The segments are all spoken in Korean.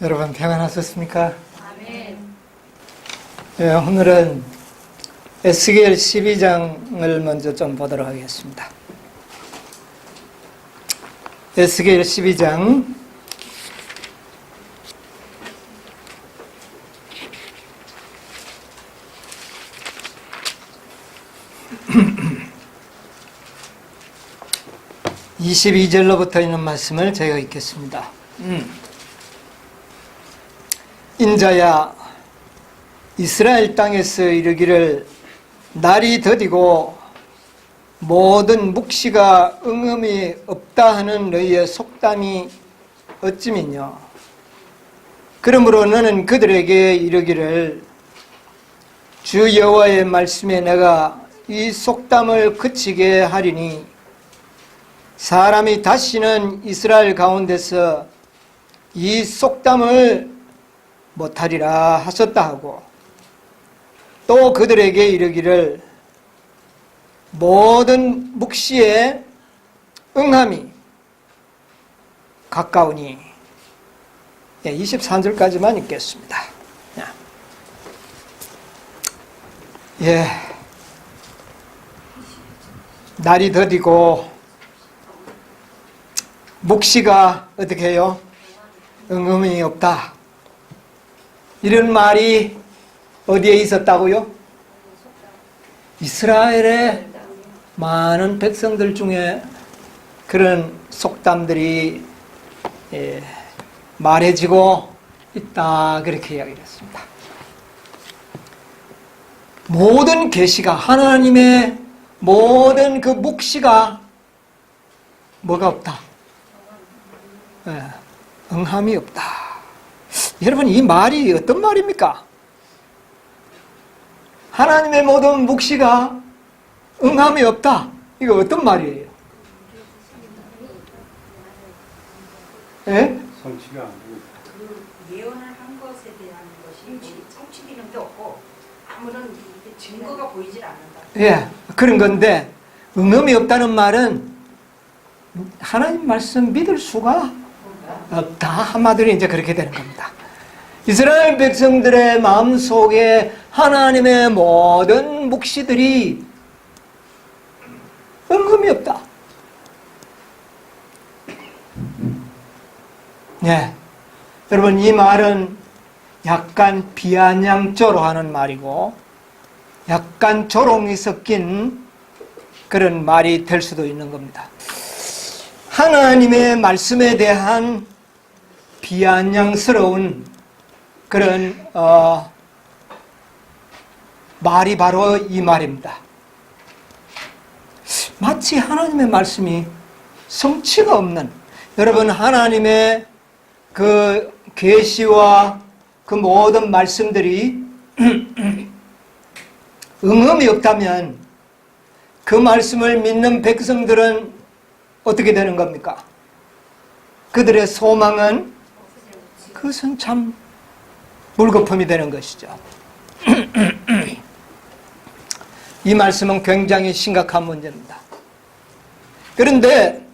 여러분 평안하셨습니까? 아멘. 예, 오늘은 에스겔 12장을 먼저 좀 보도록 하겠습니다. 에스겔 12장 22절로부터 있는 말씀을 제가 읽겠습니다. 인자야, 이스라엘 땅에서 이르기를 날이 더디고 모든 묵시가 응음이 없다 하는 너희의 속담이 어찌미뇨. 그러므로 너는 그들에게 이르기를 주 여호와의 말씀에 내가 이 속담을 그치게 하리니 사람이 다시는 이스라엘 가운데서 이 속담을 못하리라 하셨다 하고, 또 그들에게 이르기를 모든 묵시에 응함이 가까우니. 23절까지만 읽겠습니다. 날이 더디고 묵시가 어떻게 해요? 응음이 없다. 이런 말이 어디에 있었다고요? 이스라엘의 많은 백성들 중에 그런 속담들이 말해지고 있다, 그렇게 이야기를 했습니다. 모든 계시가, 하나님의 모든 그 묵시가 뭐가 없다? 응함이 없다. 여러분, 이 말이 어떤 말입니까? 하나님의 모든 묵시가 응함이 없다. 이거 어떤 말이에요? 예? 성취가 안 되고. 그 예언을 한 것에 대한 것이 성취 기능도 없고 아무런 증거가 보이질 않는다. 예, 그런 건데, 응음이 없다는 말은 하나님 말씀 믿을 수가 없다. 한마디로 이제 그렇게 되는 겁니다. 이스라엘 백성들의 마음속에 하나님의 모든 묵시들이 응음이 없다. 예, 여러분, 이 말은 약간 비아냥조로 하는 말이고 약간 조롱이 섞인 그런 말이 될 수도 있는 겁니다. 하나님의 말씀에 대한 비아냥스러운 그런 말이 바로 이 말입니다. 마치 하나님의 말씀이 성취가 없는, 여러분, 하나님의 그 계시와 그 모든 말씀들이 응음이 없다면 그 말씀을 믿는 백성들은 어떻게 되는 겁니까? 그들의 소망은 그것은 참 물거품이 되는 것이죠. 이 말씀은 굉장히 심각한 문제입니다. 그런데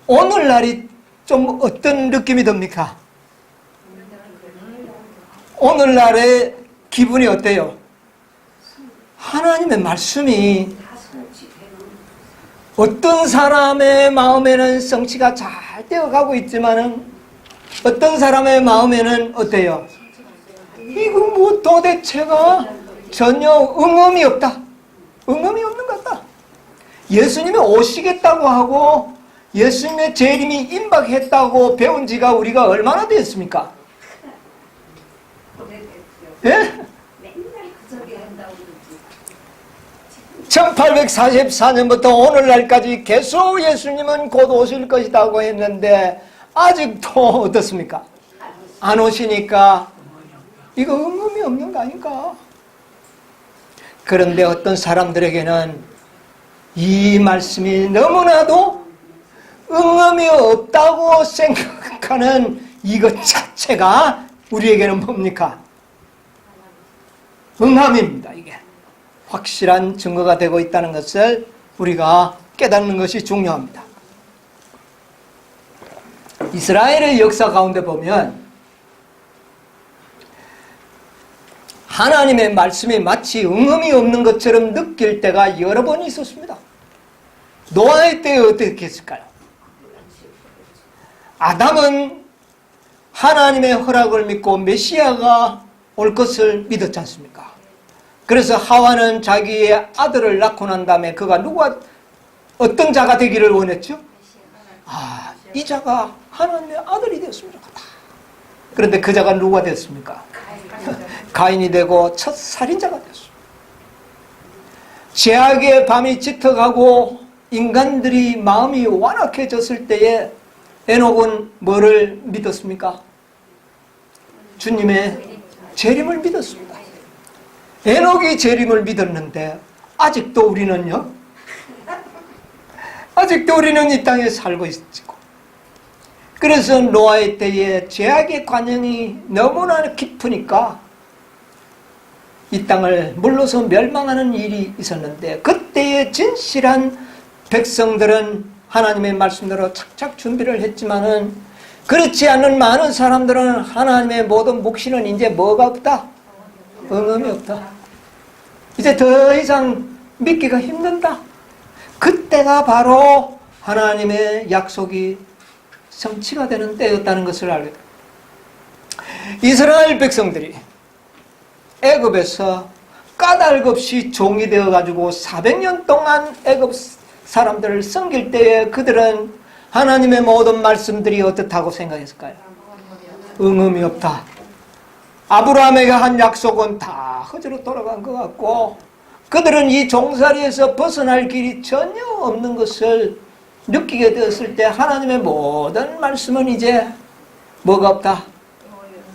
오늘날이 좀 어떤 느낌이 듭니까? 오늘날의 기분이 어때요? 하나님의 말씀이 어떤 사람의 마음에는 성취가 잘 되어가고 있지만은 어떤 사람의 마음에는 어때요? 이거 뭐 도대체가 전혀 응음이 없다. 응음이 없는 것 같다. 예수님이 오시겠다고 하고 예수님의 재림이 임박했다고 배운 지가 우리가 얼마나 됐습니까? 예? 1844년부터 오늘날까지 계속 예수님은 곧 오실 것이라고 했는데 아직도 어떻습니까? 안 오시니까 이거 응음이 없는 거 아닌가? 그런데 어떤 사람들에게는 이 말씀이 너무나도 응음이 없다고 생각하는 이것 자체가 우리에게는 뭡니까? 응함입니다. 이게 확실한 증거가 되고 있다는 것을 우리가 깨닫는 것이 중요합니다. 이스라엘의 역사 가운데 보면 하나님의 말씀이 마치 응음이 없는 것처럼 느낄 때가 여러 번 있었습니다. 노아의 때에 어떻게 했을까요? 아담은 하나님의 허락을 믿고 메시아가 올 것을 믿었지 않습니까? 그래서 하와는 자기의 아들을 낳고 난 다음에 그가 어떤 자가 되기를 원했죠? 이 자가 하나님의 아들이 되었으면 좋겠다. 그런데 그 자가 누가 됐습니까? 가인이 되고 첫 살인자가 됐습니다. 죄악의 밤이 짙어가고 인간들이 마음이 완악해졌을 때에 에녹은 뭐를 믿었습니까? 주님의 재림을 믿었습니다. 에녹이 재림을 믿었는데 아직도 우리는요? 아직도 우리는 이 땅에 살고 있고, 그래서 노아의 때에 죄악의 관영이 너무나 깊으니까 이 땅을 물러서 멸망하는 일이 있었는데, 그때의 진실한 백성들은 하나님의 말씀대로 착착 준비를 했지만은 그렇지 않은 많은 사람들은 하나님의 모든 묵시는 이제 뭐가 없다? 응음이 없다. 이제 더 이상 믿기가 힘든다. 그때가 바로 하나님의 약속이 성취가 되는 때였다는 것을 알게 됩니다. 이스라엘 백성들이 애굽에서 까닭없이 종이 되어가지고 400년 동안 애굽 사람들을 섬길 때에 그들은 하나님의 모든 말씀들이 어떻다고 생각했을까요? 응음이 없다. 아브라함에게 한 약속은 다 허지로 돌아간 것 같고, 그들은 이 종살이에서 벗어날 길이 전혀 없는 것을 느끼게 되었을 때 하나님의 모든 말씀은 이제 뭐가 없다?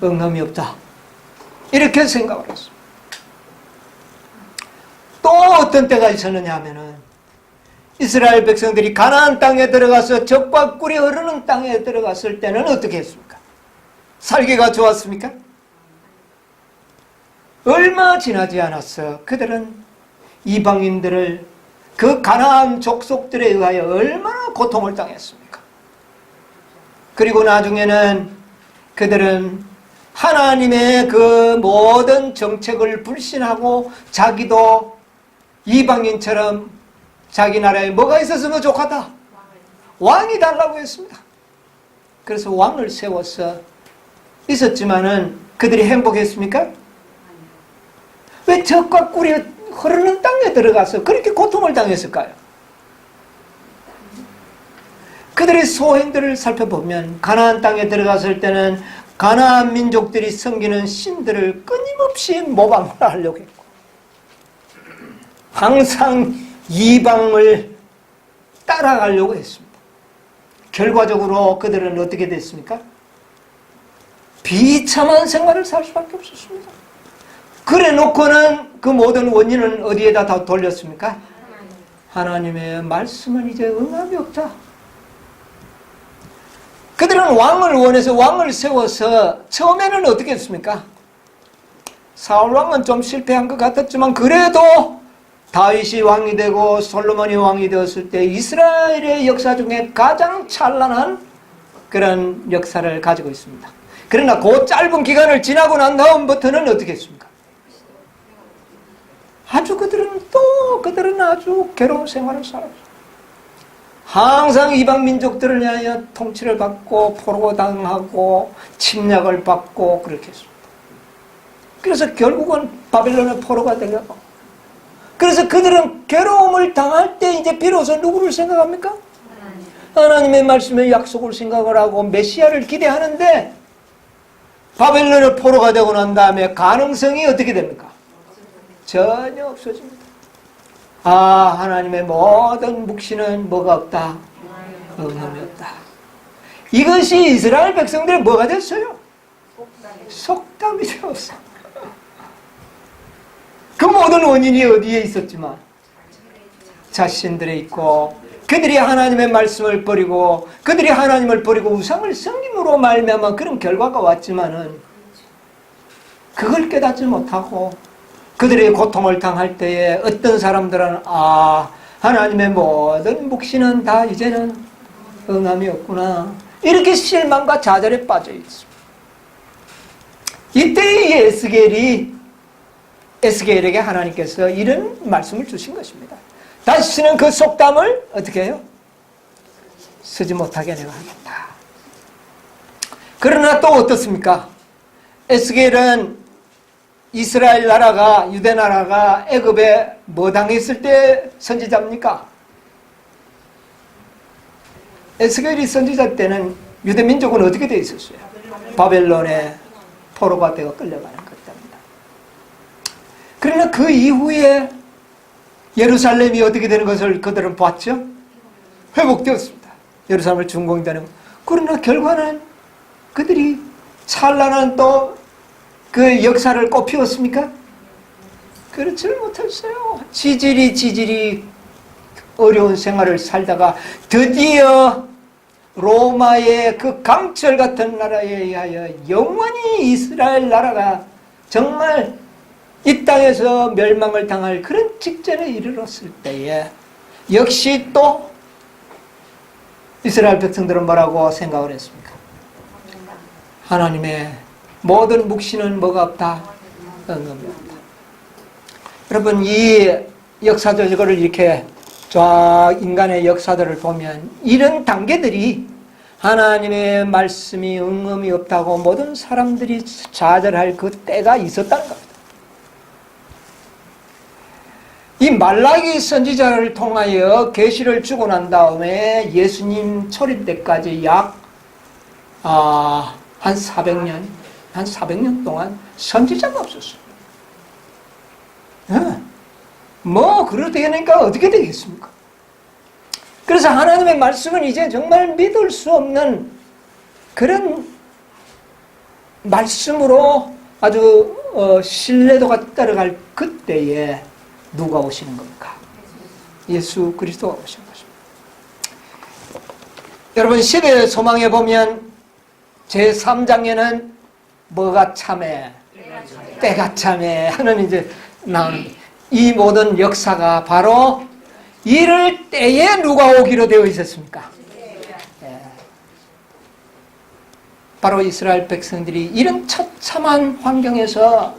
응음이 없다. 이렇게 생각을 했습니다. 또 어떤 때가 있었느냐 하면은, 이스라엘 백성들이 가나안 땅에 들어가서 젖과 꿀이 흐르는 땅에 들어갔을 때는 어떻게 했습니까? 살기가 좋았습니까? 얼마 지나지 않았어 그들은 이방인들을, 그 가나안 족속들에 의하여 얼마나 고통을 당했습니까? 그리고 나중에는 그들은 하나님의 그 모든 정책을 불신하고 자기도 이방인처럼 자기 나라에 뭐가 있었으면 좋겠다? 왕이 달라고 했습니다. 그래서 왕을 세워서 있었지만은 그들이 행복했습니까? 왜 젖과 꿀이 흐르는 땅에 들어가서 그렇게 고통을 당했을까요? 그들의 소행들을 살펴보면 가나안 땅에 들어갔을 때는 가나안 민족들이 섬기는 신들을 끊임없이 모방을 하려고 했고, 항상 이방을 따라가려고 했습니다. 결과적으로 그들은 어떻게 됐습니까? 비참한 생활을 살 수밖에 없었습니다. 그래 놓고는 그 모든 원인은 어디에다 다 돌렸습니까? 하나님의 말씀은 이제 응답이 없다. 그들은 왕을 원해서 왕을 세워서 처음에는 어떻게 했습니까? 사울 왕은 좀 실패한 것 같았지만 그래도 다윗이 왕이 되고 솔로몬이 왕이 되었을 때 이스라엘의 역사 중에 가장 찬란한 그런 역사를 가지고 있습니다. 그러나 그 짧은 기간을 지나고 난 다음부터는 어떻게 했습니까? 그들은 아주 괴로운 생활을 살았어요. 항상 이방 민족들을 위하여 통치를 받고 포로가 당하고 침략을 받고 그렇게 했습니다. 그래서 결국은 바벨론의 포로가 되려고. 그래서 그들은 괴로움을 당할 때 이제 비로소 누구를 생각합니까? 하나님의 말씀의 약속을 생각을 하고 메시아를 기대하는데, 바벨론의 포로가 되고 난 다음에 가능성이 어떻게 됩니까? 전혀 없어집니다. 하나님의 모든 묵시는 뭐가 없다? 응함이 없다. 이것이 이스라엘 백성들의 뭐가 됐어요? 속담이 되었어. 그 모든 원인이 어디에 있었지만 자신들에 있고, 그들이 하나님의 말씀을 버리고 그들이 하나님을 버리고 우상을 섬김으로 말미암아 그런 결과가 왔지만은 그걸 깨닫지 못하고 그들의 고통을 당할 때에 어떤 사람들은 하나님의 모든 묵시는 다 이제는 응함이 없구나, 이렇게 실망과 좌절에 빠져 있습니다. 이때 이 에스겔에게 하나님께서 이런 말씀을 주신 것입니다. 다시는 그 속담을 어떻게 해요? 쓰지 못하게 내가 하겠다. 그러나 또 어떻습니까? 에스겔은 이스라엘 나라가, 유대 나라가 애굽에 뭐 당했을 때 선지자입니까? 에스겔이 선지자 때는 유대 민족은 어떻게 되어 있었어요? 바벨론에 포로가 되어 끌려가는 것입니다. 그러나 그 이후에 예루살렘이 어떻게 되는 것을 그들은 봤죠? 회복되었습니다. 예루살렘을 준공되는. 그러나 결과는 그들이 찬란한 또 그 역사를 꽃피웠습니까? 그렇지를 못했어요. 지질이 어려운 생활을 살다가 드디어 로마의 그 강철 같은 나라에 의하여 영원히 이스라엘 나라가 정말 이 땅에서 멸망을 당할 그런 직전에 이르렀을 때에 역시 또 이스라엘 백성들은 뭐라고 생각을 했습니까? 하나님의 모든 묵시는 뭐가 없다? 응음이 없다. 여러분, 이 역사적으로 이렇게 쫙 인간의 역사들을 보면 이런 단계들이 하나님의 말씀이 응음이 없다고 모든 사람들이 좌절할 그 때가 있었다는 겁니다. 이 말라기 선지자를 통하여 계시를 주고 난 다음에 예수님 초림 때까지 약 한 400년 동안 선지자가 없었어요. 뭐 그렇게 되니까 어떻게 되겠습니까? 그래서 하나님의 말씀은 이제 정말 믿을 수 없는 그런 말씀으로 아주 신뢰도가 떨어갈 그때에 누가 오시는 겁니까? 예수 그리스도가 오시는 것입니다. 여러분, 시대의 소망에 보면 제3장에는 뭐가 참해? 때가 참해 하는 이제 나오는 이 모든 역사가 바로 이럴 때에 누가 오기로 되어 있었습니까? 바로 이스라엘 백성들이 이런 처참한 환경에서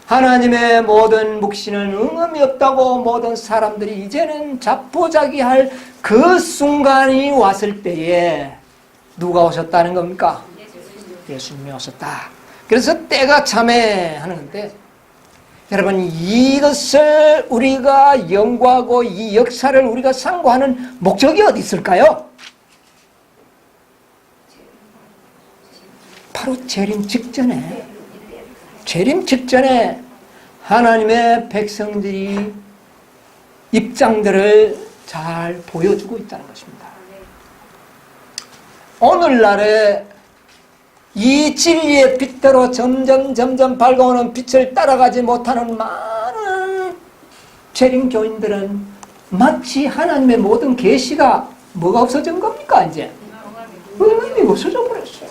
하나님의 모든 묵시는 응음이 없다고 모든 사람들이 이제는 자포자기할 그 순간이 왔을 때에 누가 오셨다는 겁니까? 예수님이 오셨다. 그래서 때가 참해 하는 건데, 여러분, 이것을 우리가 연구하고 이 역사를 우리가 상고하는 목적이 어디 있을까요? 바로 재림 직전에 하나님의 백성들이 입장들을 잘 보여주고 있다는 것입니다. 오늘날에 이 진리의 빛대로 점점 밝아오는 빛을 따라가지 못하는 많은 재림 교인들은 마치 하나님의 모든 계시가 뭐가 없어진 겁니까? 이제 응음이 없어져 버렸어요.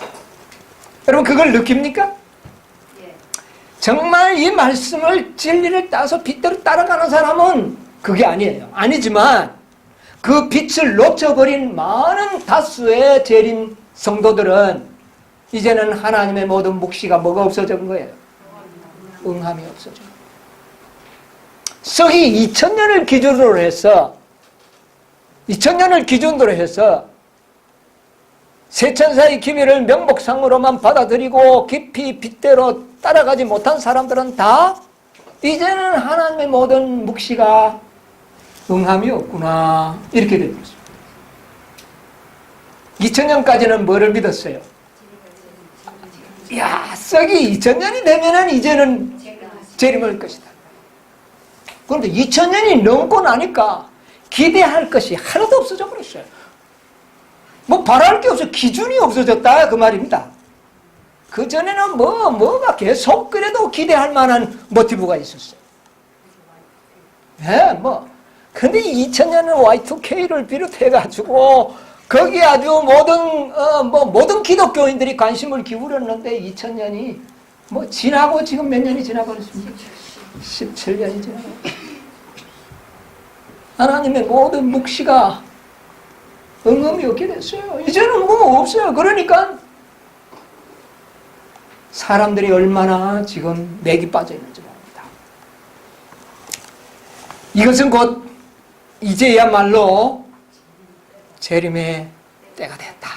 여러분, 그걸 느낍니까? 정말 이 말씀을 진리를 따서 빛대로 따라가는 사람은 그게 아니에요. 아니지만 그 빛을 놓쳐버린 많은 다수의 재림 성도들은 이제는 하나님의 모든 묵시가 뭐가 없어진 거예요? 응함이 없어져. 서기 2000년을 기준으로 해서 세천사의 기밀을 명목상으로만 받아들이고 깊이 빛대로 따라가지 못한 사람들은 다 이제는 하나님의 모든 묵시가 응함이 없구나, 이렇게 되고 있습니다. 2000년까지는 뭐를 믿었어요? 야, 서기 2000년이 되면은 이제는 재림할 것이다. 그런데 2000년이 넘고 나니까 기대할 것이 하나도 없어져 버렸어요. 뭐 바랄 게 없어, 기준이 없어졌다 그 말입니다. 그 전에는 뭐가 계속 그래도 기대할 만한 모티브가 있었어요. 근데 2000년은 Y2K를 비롯해가지고 거기 아주 모든 기독교인들이 관심을 기울였는데 2000년이 지나고 지금 몇 년이 지나버렸습니까? 17년이 지나고 하나님의 모든 묵시가 응음이 없게 됐어요. 이제는 뭐 없어요. 그러니까 사람들이 얼마나 지금 맥이 빠져 있는지 모릅니다. 이것은 곧 이제야말로 재림의 때가 됐다.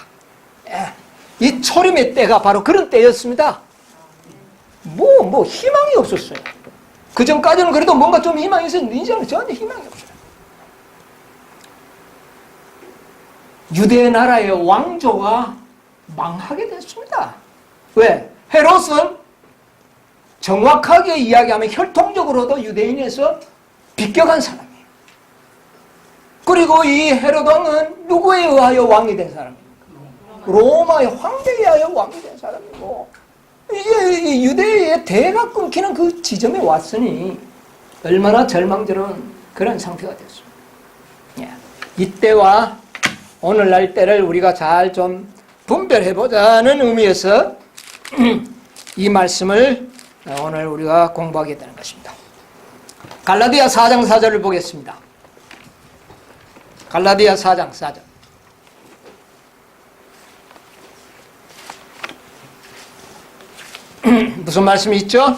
예. 이 초림의 때가 바로 그런 때였습니다. 뭐 희망이 없었어요. 그 전까지는 그래도 뭔가 좀 희망이 있었는데 이제는 전혀 희망이 없어요. 유대 나라의 왕조가 망하게 됐습니다. 왜? 헤롯은 정확하게 이야기하면 혈통적으로도 유대인에서 비껴간 사람이에요. 그리고 이 헤롯 왕은 누구에 의하여 왕이 된 사람입니까? 로마의 황제에 의하여 왕이 된 사람이고, 이제 유대의 대가 끊기는 그 지점에 왔으니 얼마나 절망스러운 그런 상태가 됐습니다. 예. 이때와 오늘날 때를 우리가 잘 좀 분별해보자는 의미에서 이 말씀을 오늘 우리가 공부하게 되는 것입니다. 갈라디아 4장 4절을 보겠습니다. 갈라디아 4장 4절. 무슨 말씀이 있죠?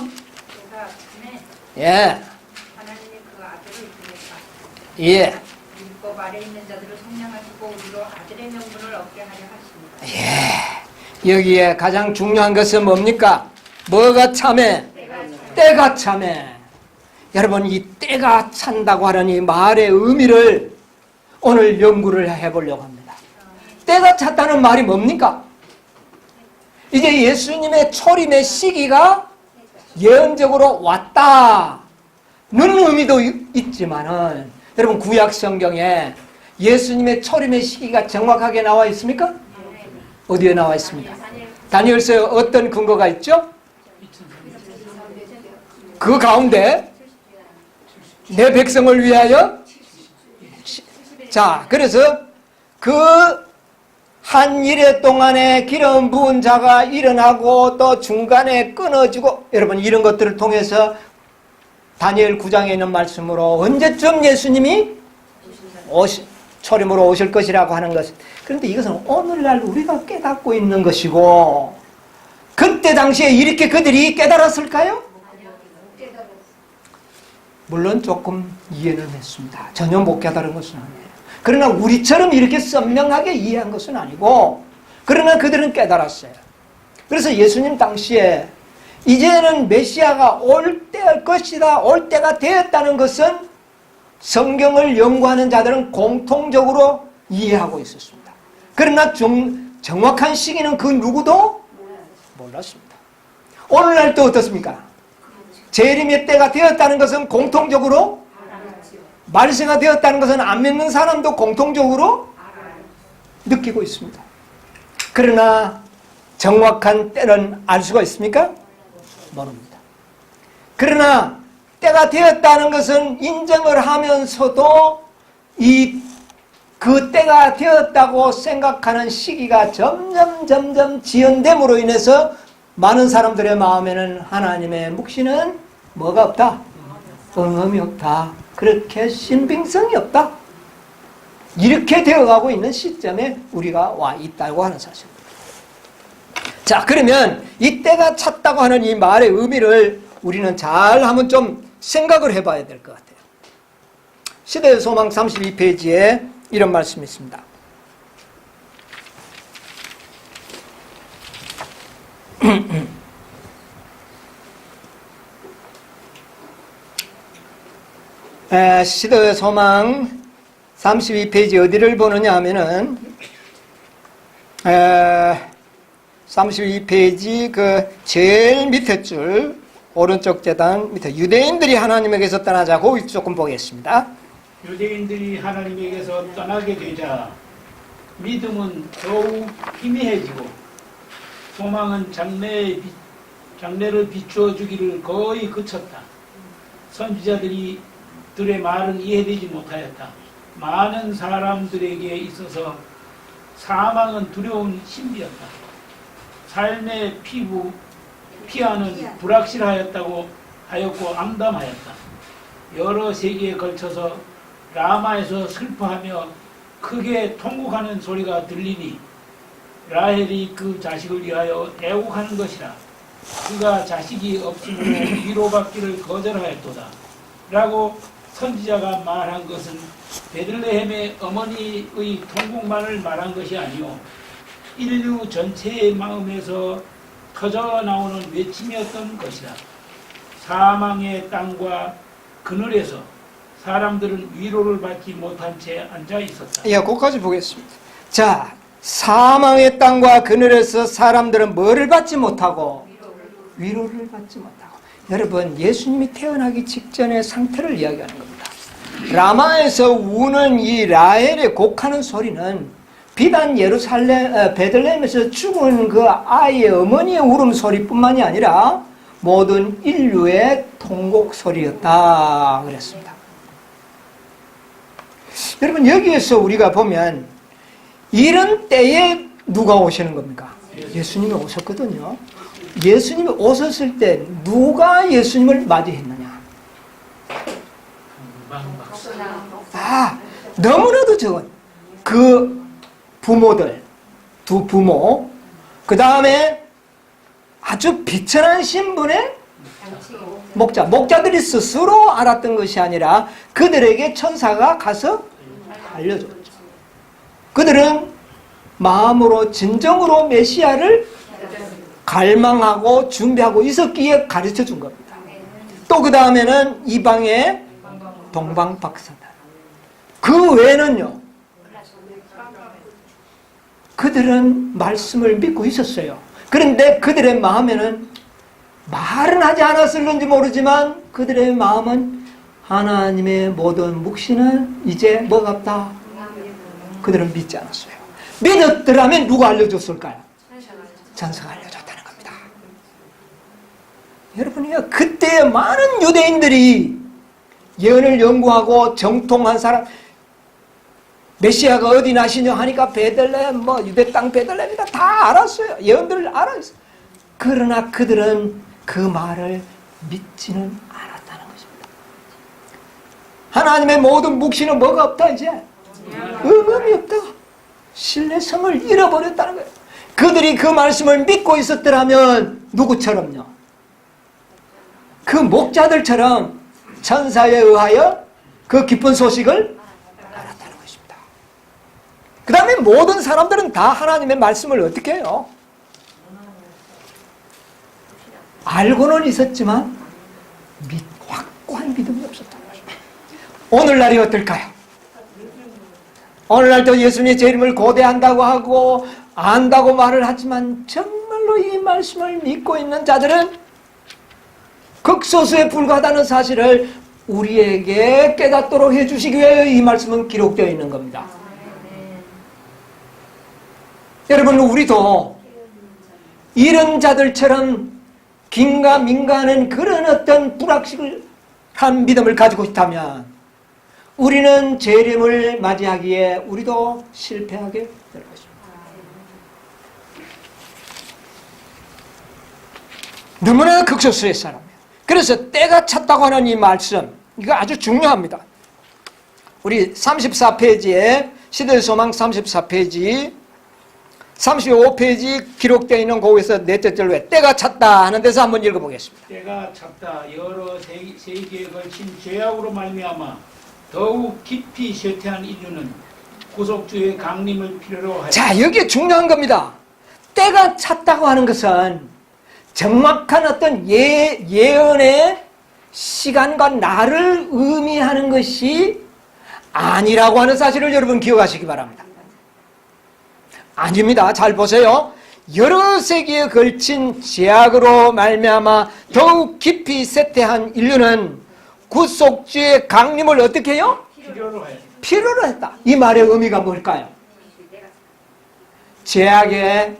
예. 하나님이 그 아들을 보내사 예. 율법 아래 있는 자들을 성량하시고 우리로 아들의 명분을 얻게 하려 하십니다. 예. 여기에 가장 중요한 것은 뭡니까? 뭐가 참해? 때가 참해. 여러분, 이 때가 찬다고 하는 이 말의 의미를 오늘 연구를 해보려고 합니다. 때가 찼다는 말이 뭡니까? 이제 예수님의 초림의 시기가 예언적으로 왔다는 의미도 있지만은, 여러분, 구약 성경에 예수님의 초림의 시기가 정확하게 나와 있습니까? 어디에 나와 있습니다? 다니엘서에 어떤 근거가 있죠? 그 가운데 내 백성을 위하여, 자, 그래서 그 한 일해 동안에 기름 부은 자가 일어나고 또 중간에 끊어지고, 여러분, 이런 것들을 통해서 다니엘 9장에 있는 말씀으로 언제쯤 예수님이 초림으로 오실 것이라고 하는 것. 그런데 이것은 오늘날 우리가 깨닫고 있는 것이고, 그때 당시에 이렇게 그들이 깨달았을까요? 물론 조금 이해는 했습니다. 전혀 못 깨달은 것은 아니에요. 그러나 우리처럼 이렇게 선명하게 이해한 것은 아니고, 그러나 그들은 깨달았어요. 그래서 예수님 당시에 이제는 메시아가 올 것이다, 올 때가 되었다는 것은 성경을 연구하는 자들은 공통적으로 이해하고 있었습니다. 그러나 정확한 시기는 그 누구도 몰랐습니다. 오늘날도 어떻습니까? 재림의 때가 되었다는 것은 공통적으로, 말세가 되었다는 것은 안 믿는 사람도 공통적으로 느끼고 있습니다. 그러나 정확한 때는 알 수가 있습니까? 모릅니다. 그러나 때가 되었다는 것은 인정을 하면서도 그 때가 되었다고 생각하는 시기가 점점 지연됨으로 인해서 많은 사람들의 마음에는 하나님의 묵시는 뭐가 없다? 응음이 없다. 그렇게 신빙성이 없다. 이렇게 되어가고 있는 시점에 우리가 와 있다고 하는 사실입니다. 자, 그러면 이 때가 찼다고 하는 이 말의 의미를 우리는 잘 한번 좀 생각을 해봐야 될 것 같아요. 시대의 소망 32페이지에 이런 말씀이 있습니다. 시대의 소망 32페이지 어디를 보느냐 하면은 32페이지 그 제일 밑에 줄 오른쪽 재단 밑에 유대인들이 하나님에게서 떠나자고 조금 보겠습니다. 유대인들이 하나님에게서 떠나게 되자 믿음은 더욱 희미해지고 소망은 장래를 비추어 주기를 거의 그쳤다. 선지자들의 말은 이해되지 못하였다. 많은 사람들에게 있어서 사망은 두려운 신비였다. 삶의 피하는 불확실하였다고 하였고 암담하였다. 여러 세기에 걸쳐서 라마에서 슬퍼하며 크게 통곡하는 소리가 들리니 라헬이 그 자식을 위하여 애곡하는 것이라. 그가 자식이 없으므로 위로받기를 거절하였도다. 라고 선지자가 말한 것은 베들레헴의 어머니의 통곡만을 말한 것이 아니요 인류 전체의 마음에서 터져 나오는 외침이었던 것이다. 사망의 땅과 그늘에서 사람들은 위로를 받지 못한 채 앉아 있었다. 예, 거기까지 보겠습니다. 자, 사망의 땅과 그늘에서 사람들은 뭐를 받지 못하고? 위로를 받지 못하고. 여러분, 예수님이 태어나기 직전의 상태를 이야기하는 겁니다. 라마에서 우는 이 라헬의 곡하는 소리는 비단 베들레헴에서 죽은 그 아이의 어머니의 울음소리뿐만이 아니라 모든 인류의 통곡 소리였다 그랬습니다. 여러분, 여기에서 우리가 보면 이런 때에 누가 오시는 겁니까? 예수님이 오셨거든요. 예수님이 오셨을 때 누가 예수님을 맞이했느냐? 너무나도 적은 그 부모들, 두 부모, 그 다음에 아주 비천한 신분의 목자들이 스스로 알았던 것이 아니라 그들에게 천사가 가서 알려줬죠. 그들은 마음으로 진정으로 메시아를 갈망하고 준비하고 있었기에 가르쳐 준 겁니다. 또 그 다음에는 이방의 동방박사들. 그 외에는요, 그들은 말씀을 믿고 있었어요. 그런데 그들의 마음에는 말은 하지 않았을는지 모르지만 그들의 마음은 하나님의 모든 묵시는 이제 뭐가 없다. 그들은 믿지 않았어요. 믿었더라면 누가 알려줬을까요? 천사가 알려줬다는 겁니다. 여러분이요, 그때 많은 유대인들이 예언을 연구하고 정통한 사람, 메시아가 어디 나시냐 하니까 베들레헴, 유대 땅 베들레헴이다 다 알았어요. 예언들을 알았어요. 그러나 그들은 그 말을 믿지는 않았다는 것입니다. 하나님의 모든 묵시는 뭐가 없다 이제? 의미 없다. 신뢰성을 잃어버렸다는 거예요. 그들이 그 말씀을 믿고 있었더라면 누구처럼요? 그 목자들처럼 천사에 의하여 그 기쁜 소식을 알았다는 것입니다. 그 다음에 모든 사람들은 다 하나님의 말씀을 어떻게 해요? 알고는 있었지만 확고한 믿음이 없었다는 것입니다. 오늘날이 어떨까요? 오늘날도 예수님의 재림을 고대한다고 하고 안다고 말을 하지만 정말로 이 말씀을 믿고 있는 자들은 극소수에 불과하다는 사실을 우리에게 깨닫도록 해주시기 위해 이 말씀은 기록되어 있는 겁니다. 여러분, 우리도 이런 자들처럼 긴가민가하는 그런 어떤 불확실한 믿음을 가지고 있다면 우리는 재림을 맞이하기에 우리도 실패하게 될 것입니다. 너무나 극소수의 사람이에요. 그래서 때가 찼다고 하는 이 말씀, 이거 아주 중요합니다. 우리 34페이지에 시대의 소망 34페이지 35페이지 기록되어 있는 거기서 넷째 절에 때가 찼다 하는 데서 한번 읽어보겠습니다. 때가 찼다. 여러 세기에 걸친 죄악으로 말미암아 더욱 깊이 쇠퇴한 인류는 구속주의 강림을 필요로 하였다. 자, 여기 중요한 겁니다. 때가 찼다고 하는 것은 정확한 어떤 예언의 시간과 날을 의미하는 것이 아니라고 하는 사실을 여러분 기억하시기 바랍니다. 아닙니다. 잘 보세요. 여러 세기에 걸친 죄악으로 말미암아 더욱 깊이 쇠퇴한 인류는 구속주의 강림을 어떻게 해요? 필요로 했다. 이 말의 의미가 뭘까요? 죄악의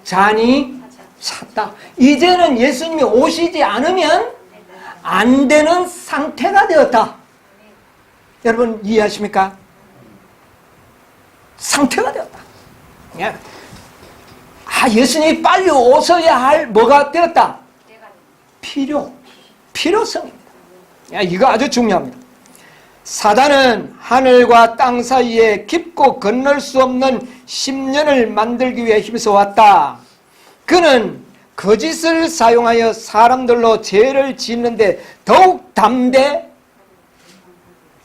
잔이 찼다. 이제는 예수님이 오시지 않으면 안 되는 상태가 되었다. 여러분 이해하십니까? 상태가 되었다. 예수님이 빨리 오셔야 할 뭐가 되었다? 필요성입니다. 이거 아주 중요합니다. 사단은 하늘과 땅 사이에 깊고 건널 수 없는 심년을 만들기 위해 힘써왔다. 그는 거짓을 사용하여 사람들로 죄를 짓는데 더욱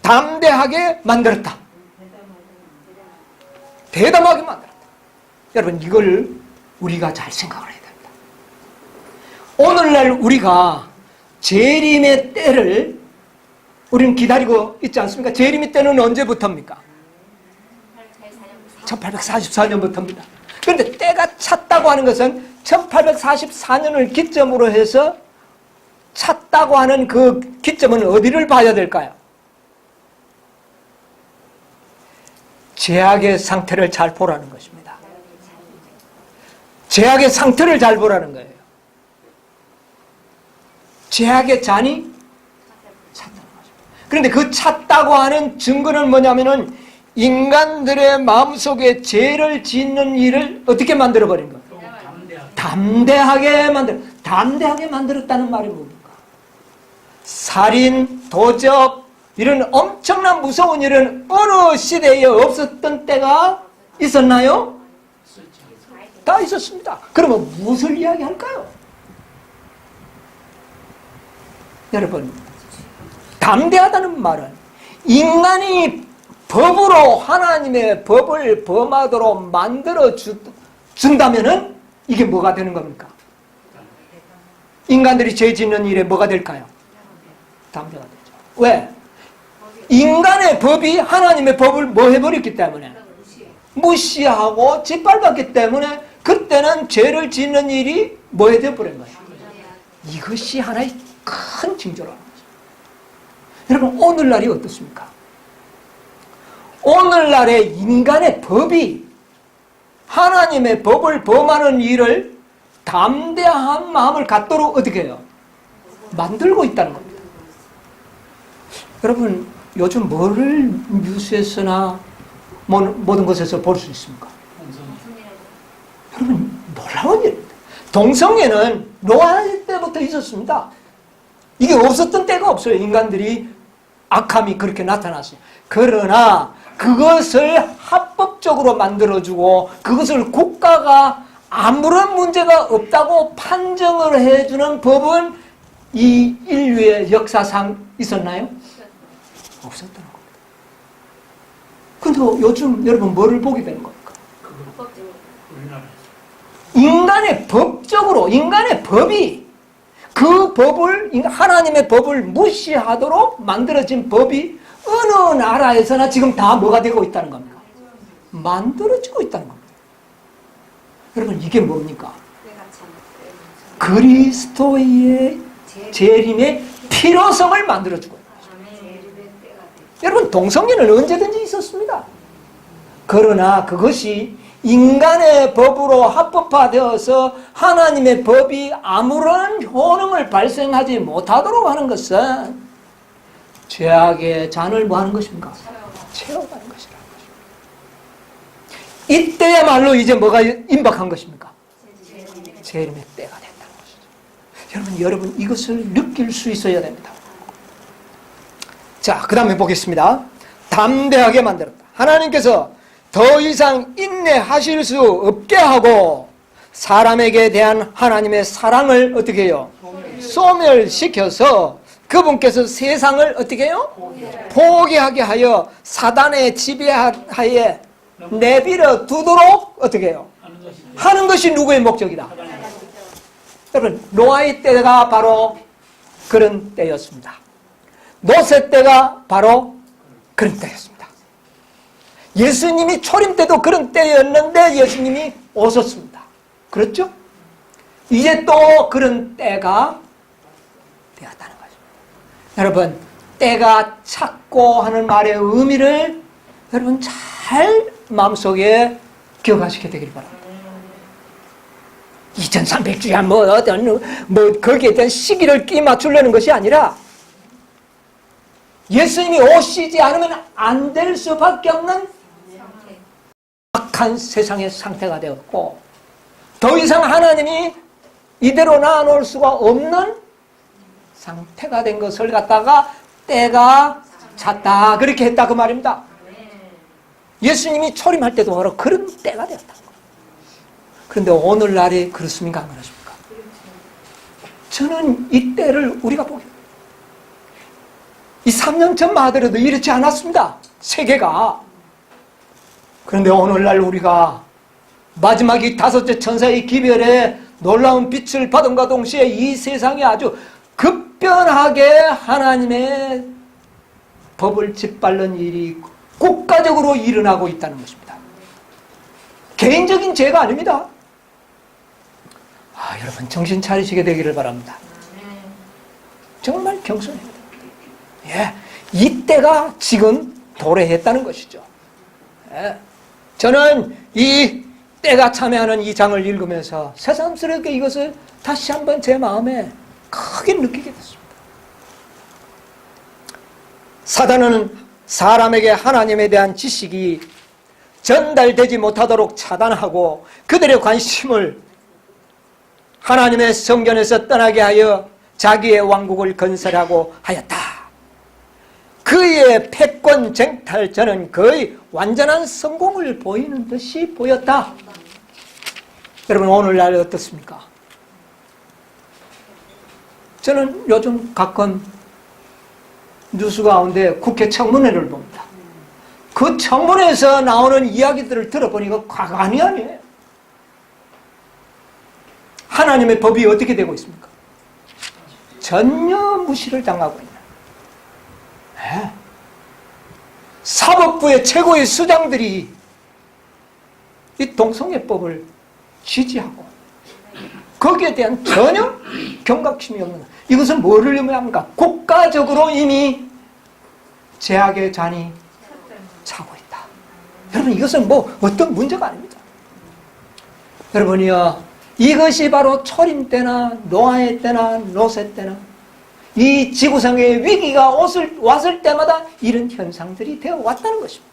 담대하게 만들었다. 대담하게 만들었다. 여러분, 이걸 우리가 잘 생각을 해야 됩니다. 오늘날 우리가 재림의 때를 우리는 기다리고 있지 않습니까? 재림의 때는 언제부터입니까? 1844년부터입니다. 그런데 때가 찼다고 하는 것은 1844년을 기점으로 해서 찼다고 하는 그 기점은 어디를 봐야 될까요? 죄악의 상태를 잘 보라는 것입니다. 죄악의 상태를 잘 보라는 거예요. 죄악의 잔이 찼다는 거죠. 그런데 그 찼다고 하는 증거는 뭐냐면은 인간들의 마음속에 죄를 짓는 일을 어떻게 만들어버린 거예요? 담대하게 만들었다는 말이 뭡니까? 살인, 도적, 이런 엄청난 무서운 일은 어느 시대에 없었던 때가 있었나요? 다 있었습니다. 그러면 무엇을 이야기할까요? 여러분, 담대하다는 말은 인간이 법으로 하나님의 법을 범하도록 만들어 준다면은 이게 뭐가 되는 겁니까? 인간들이 죄 짓는 일에 뭐가 될까요? 담대가 되죠. 왜? 인간의 법이 하나님의 법을 뭐 해버렸기 때문에 무시하고 짓밟았기 때문에 그때는 죄를 짓는 일이 뭐 해버린 거예요? 이것이 하나의 큰 징조라는 거죠. 여러분, 오늘날이 어떻습니까? 오늘날의 인간의 법이 하나님의 법을 범하는 일을 담대한 마음을 갖도록 어떻게 해요? 만들고 있다는 겁니다. 여러분, 요즘 뭐를 뉴스에서나 모든 것에서 볼 수 있습니까? 여러분, 놀라운 일입니다. 동성애는 노아 때부터 있었습니다. 이게 없었던 때가 없어요. 인간들이 악함이 그렇게 나타났어요. 그러나 그것을 합법적으로 만들어주고 그것을 국가가 아무런 문제가 없다고 판정을 해주는 법은 이 인류의 역사상 있었나요? 없었던 겁니다. 근데 요즘 여러분 뭐를 보게 되는 겁니까? 인간의 법적으로, 인간의 법이 그 법을, 하나님의 법을 무시하도록 만들어진 법이 어느 나라에서나 지금 다 뭐가 되고 있다는 겁니까? 만들어지고 있다는 겁니다. 여러분, 이게 뭡니까? 그리스도의 재림의 필요성을 만들어주고 있는 거죠. 여러분, 동성애는 언제든지 있었습니다. 그러나 그것이 인간의 법으로 합법화되어서 하나님의 법이 아무런 효능을 발생하지 못하도록 하는 것은 죄악의 잔을 뭐 하는 것입니까? 채워가는 것이라는 것입니다. 이때야말로 이제 뭐가 임박한 것입니까? 재림의 때가 된다는 것이죠. 여러분 이것을 느낄 수 있어야 됩니다. 자, 그 다음에 보겠습니다. 담대하게 만들었다. 하나님께서 더 이상 인내하실 수 없게 하고 사람에게 대한 하나님의 사랑을 어떻게 해요? 소멸시켜서 그분께서 세상을 어떻게 해요? 포기하게 하여 사단의 지배하에 내버려 두도록 어떻게 해요? 하는 것이 누구의 목적이다? 여러분, 노아의 때가 바로 그런 때였습니다. 노세 때가 바로 그런 때였습니다. 예수님이 초림 때도 그런 때였는데 예수님이 오셨습니다. 그렇죠? 이제 또 그런 때가 되었다는 거죠. 여러분, 때가 찼고 하는 말의 의미를 여러분 잘 마음속에 기억하시게 되길 바랍니다. 2300주야 거기에 대한 시기를 끼 맞추려는 것이 아니라 예수님이 오시지 않으면 안 될 수밖에 없는 악한 세상의 상태가 되었고 더 이상 하나님이 이대로 놔놓을 수가 없는 상태가 된 것을 갖다가 때가 찼다. 그렇게 했다 그 말입니다. 예수님이 초림할 때도 바로 그런 때가 되었다는 거예요. 그런데 오늘날에 그렇습니까? 안 그렇습니까? 저는 이 때를 우리가 보게 돼요. 이 3년 전만 하더라도 이렇지 않았습니다. 세계가. 그런데 오늘날 우리가 마지막 이 다섯째 천사의 기별에 놀라운 빛을 받음과 동시에 이 세상이 아주 급변하게 하나님의 법을 짓밟는 일이 국가적으로 일어나고 있다는 것입니다. 개인적인 죄가 아닙니다. 여러분 정신 차리시게 되기를 바랍니다. 정말 경솔해야 됩니다. 예, 이때가 지금 도래했다는 것이죠. 예, 저는 이 때가 참여하는 이 장을 읽으면서 새삼스럽게 이것을 다시 한번 제 마음에 크게 느끼게 됐습니다. 사단은 사람에게 하나님에 대한 지식이 전달되지 못하도록 차단하고 그들의 관심을 하나님의 성전에서 떠나게 하여 자기의 왕국을 건설하고 하였다. 그의 패권 쟁탈전은 거의 완전한 성공을 보이는 듯이 보였다. 여러분 오늘날 어떻습니까? 저는 요즘 가끔 뉴스 가운데 국회 청문회를 봅니다. 그 청문회에서 나오는 이야기들을 들어보니까 과관이 아니에요. 하나님의 법이 어떻게 되고 있습니까? 전혀 무시를 당하고 있는. 네. 사법부의 최고의 수장들이 이 동성애법을 지지하고 거기에 대한 전혀 경각심이 없는, 이것은 뭐를 의미합니까? 국가적으로 이미 제약의 잔이 차고 있다. 여러분 이것은 뭐 어떤 문제가 아닙니다. 여러분이요, 이것이 바로 초림 때나 노아의 때나 노세 때나 이 지구상의 위기가 왔을 때마다 이런 현상들이 되어 왔다는 것입니다.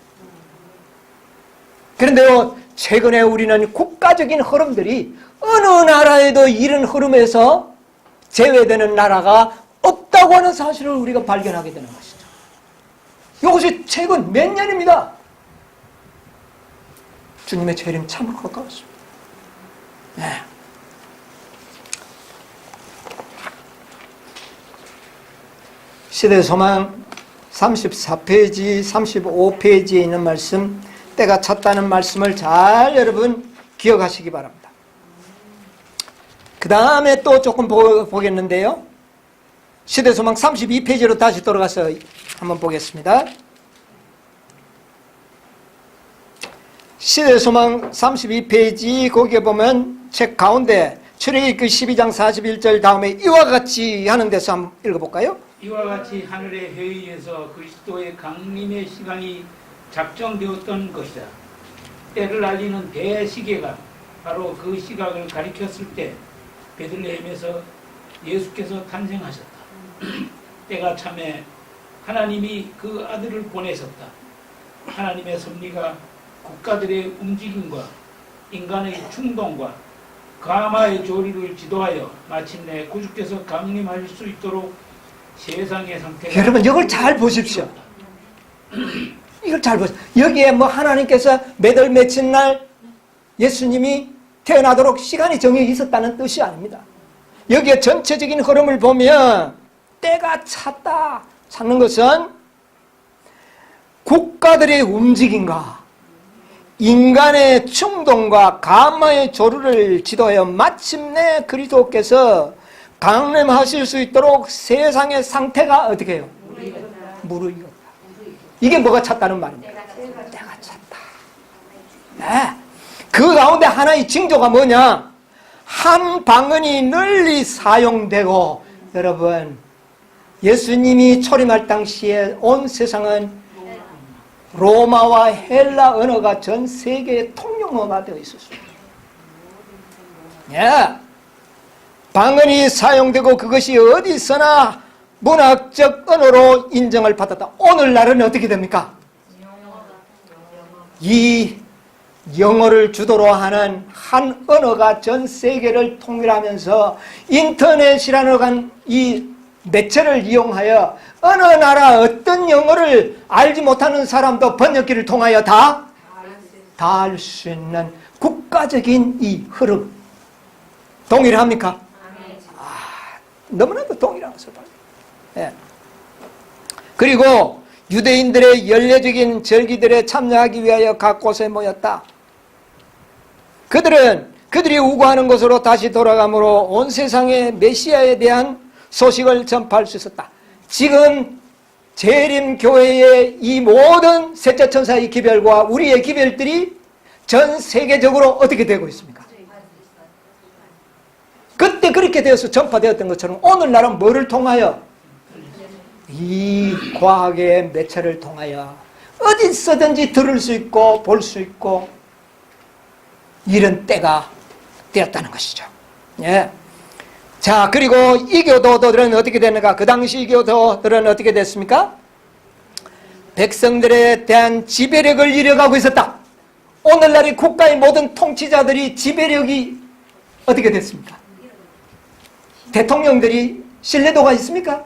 그런데요, 최근에 우리는 국가적인 흐름들이 어느 나라에도 이런 흐름에서 제외되는 나라가 없다고 하는 사실을 우리가 발견하게 되는 것이죠. 이것이 최근 몇 년입니다. 주님의 재림 참 가까웠습니다. 네. 시대소망 34페이지, 35페이지에 있는 말씀, 때가 찼다는 말씀을 잘 여러분 기억하시기 바랍니다. 그 다음에 또 조금 보겠는데요. 시대소망 32페이지로 다시 돌아가서 한번 보겠습니다. 시대소망 32페이지 거기에 보면 책 가운데 출애굽기 12장 41절 다음에 이와 같이 하는 데서 한번 읽어볼까요? 이와 같이 하늘의 회의에서 그리스도의 강림의 시간이 작정되었던 것이다. 때를 알리는 대시계가 바로 그 시각을 가리켰을 때 베들레헴에서 예수께서 탄생하셨다. 때가 참에 하나님이 그 아들을 보내셨다. 하나님의 섭리가 국가들의 움직임과 인간의 충동과 가마의 조리를 지도하여 마침내 구주께서 강림하실 수 있도록 세상의 상태가, 여러분 이걸 잘 보십시오. 이걸 잘 보십시오. 여기에 뭐 하나님께서 몇월 며칠 날 예수님이 태어나도록 시간이 정해 있었다는 뜻이 아닙니다. 여기에 전체적인 흐름을 보면 때가 찼다. 찾는 것은 국가들의 움직임과 인간의 충동과 가마의 조류를 지도하여 마침내 그리스도께서 강림하실 수 있도록 세상의 상태가 어떻게 해요? 무르익었다. 이게 뭐가 찼다는 말입니다. 때가 찼다. 네. 그 가운데 하나의 징조가 뭐냐? 한 방언이 널리 사용되고, 여러분 예수님이 초림할 당시에 온 세상은 로마와 헬라 언어가 전 세계의 통용어가 되어 있었습니다. 예. 방언이 사용되고 그것이 어디서나 문학적 언어로 인정을 받았다. 오늘날은 어떻게 됩니까? 이 영어를 주도로 하는 한 언어가 전 세계를 통일하면서 인터넷이라는 이 매체를 이용하여 어느 나라 어떤 영어를 알지 못하는 사람도 번역기를 통하여 다 알 수 있는 국가적인 이 흐름. 동일합니까? 너무나도 동일한 것을 봐요. 예. 그리고 유대인들의 연례적인 절기들에 참여하기 위하여 각 곳에 모였다. 그들이 우고하는 곳으로 다시 돌아가므로 온 세상에 메시아에 대한 소식을 전파할 수 있었다. 지금 재림교회의 이 모든 셋째 천사의 기별과 우리의 기별들이 전 세계적으로 어떻게 되고 있습니까? 그때 그렇게 되어서 전파되었던 것처럼 오늘날은 뭐를 통하여? 이 과학의 매체를 통하여 어디서든지 들을 수 있고 볼 수 있고 이런 때가 되었다는 것이죠. 예. 자, 그리고 이교도들은 어떻게 됐는가? 그 당시 이교도들은 어떻게 됐습니까? 백성들에 대한 지배력을 이뤄가고 있었다. 오늘날의 국가의 모든 통치자들이 지배력이 어떻게 됐습니까? 대통령들이 신뢰도가 있습니까?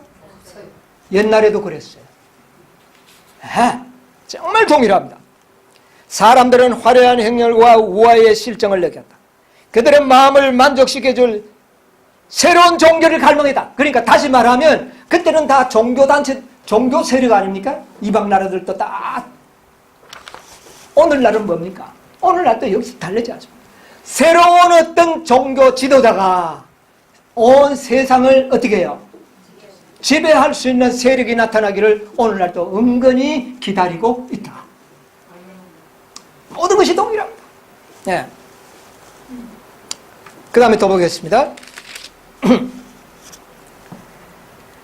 옛날에도 그랬어요. 정말 동일합니다. 사람들은 화려한 행렬과 우화의 실정을 느꼈다. 그들의 마음을 만족시켜줄 새로운 종교를 갈망했다. 그러니까 다시 말하면 그때는 다 종교단체, 종교 세력 아닙니까? 이방 나라들도 다. 오늘날은 뭡니까? 오늘날도 역시 다르지 않습니까? 새로운 어떤 종교 지도자가 온 세상을 어떻게 해요? 지배할 수 있는 세력이 나타나기를 오늘날도 은근히 기다리고 있다. 모든 것이 동일합니다. 네. 그 다음에 또 보겠습니다.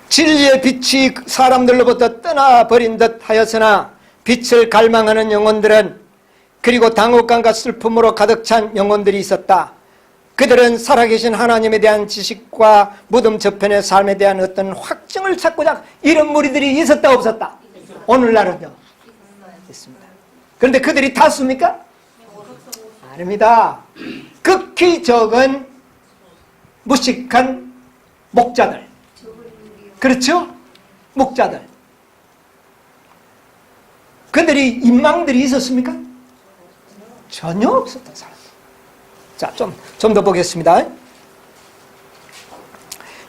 진리의 빛이 사람들로부터 떠나버린 듯 하였으나 빛을 갈망하는 영혼들은 그리고 당혹감과 슬픔으로 가득 찬 영혼들이 있었다. 그들은 살아계신 하나님에 대한 지식과 무덤 저편의 삶에 대한 어떤 확증을 찾고자 이런 무리들이 있었다 없었다? 오늘날은요? 있습니다. 그런데 그들이 다수입니까? 아닙니다. 극히 적은 무식한 목자들. 그렇죠? 목자들. 그들이 인망들이 있었습니까? 전혀 없었던 사람. 자, 좀 더 보겠습니다.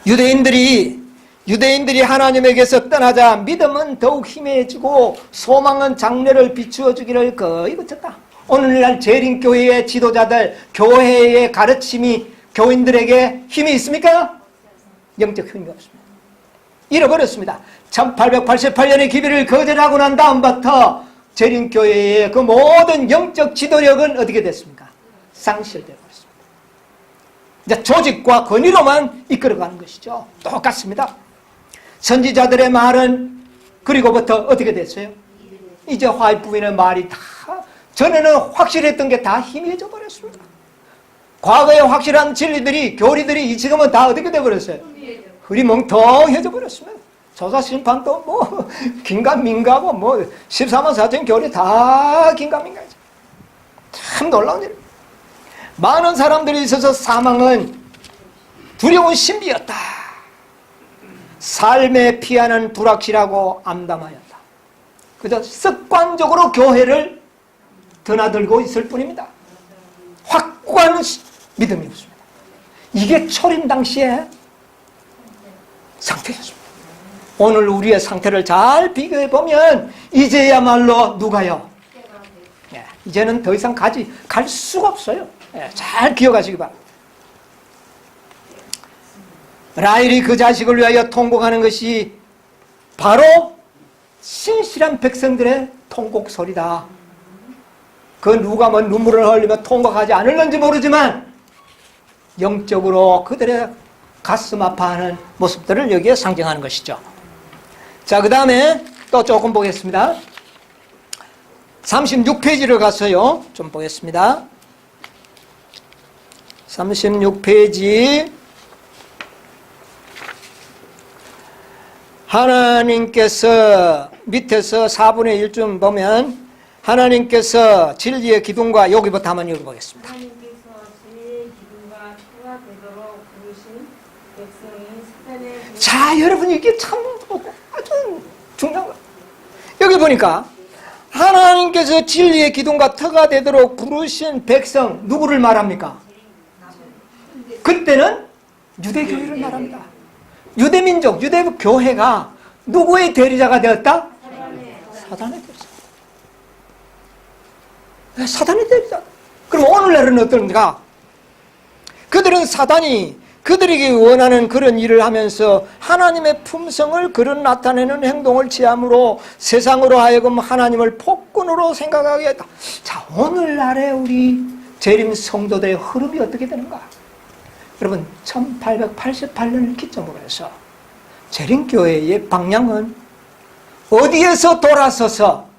유대인들이 하나님에게서 떠나자 믿음은 더욱 희미해지고 소망은 장래를 비추어 주기를 거의 그쳤다. 오늘날 재림교회의 지도자들, 교회의 가르침이 교인들에게 힘이 있습니까? 영적 힘이 없습니다. 잃어버렸습니다. 1888년의 기별을 거절하고 난 다음부터 재림교회의 그 모든 영적 지도력은 어떻게 됐습니까? 상실되어 버렸습니다. 이제 조직과 권위로만 이끌어가는 것이죠. 똑같습니다. 선지자들의 말은 그리고부터 어떻게 됐어요? 이제 화해 부인의 말이 다 전에는 확실했던 게 다 희미해져 버렸습니다. 과거에 확실한 진리들이 교리들이 지금은 다 어떻게 돼버렸어요? 흐리멍텅해져 버렸습니다. 조사심판도 뭐 긴가민가고 뭐 14만 4천 교리 다 긴가민가죠. 참 놀라운 일입니다. 많은 사람들이 있어서 사망은 두려운 신비였다. 삶에 피하는 불확실하고 암담하였다. 그저 습관적으로 교회를 드나들고 있을 뿐입니다. 확고한 믿음이 없습니다. 이게 초림 당시에 상태였습니다. 오늘 우리의 상태를 잘 비교해 보면 이제야말로 누가요? 이제는 더 이상 갈 수가 없어요. 잘 기억하시기 바랍니다. 라헬이 그 자식을 위하여 통곡하는 것이 바로 신실한 백성들의 통곡 소리다. 그 누가 뭐 눈물을 흘리며 통곡하지 않을는지 모르지만 영적으로 그들의 가슴 아파하는 모습들을 여기에 상징하는 것이죠. 자, 그 다음에 또 조금 보겠습니다. 36페이지를 가서요. 좀 보겠습니다. 36페이지. 하나님께서 밑에서 4분의 1쯤 보면 하나님께서 진리의 기둥과 여기부터 한번 읽어보겠습니다. 하나님께서 진리의 기둥과 표가 되도록 부르신 자, 여러분 이게 참 아주 중요한 거예요. 여기 보니까 하나님께서 진리의 기둥과 터가 되도록 부르신 백성 누구를 말합니까? 그때는 유대교회를 말합니다. 유대민족, 유대교회가 누구의 대리자가 되었다? 사단의 대리자. 사단의 대리자. 그럼 오늘날은 어떤가? 그들은 사단이 그들에게 원하는 그런 일을 하면서 하나님의 품성을 그런 나타내는 행동을 취함으로 세상으로 하여금 하나님을 폭군으로 생각하게 했다. 자, 오늘날의 우리 재림 성도들의 흐름이 어떻게 되는가? 여러분 1888년을 기점으로 해서 재림교회의 방향은 어디에서 돌아서서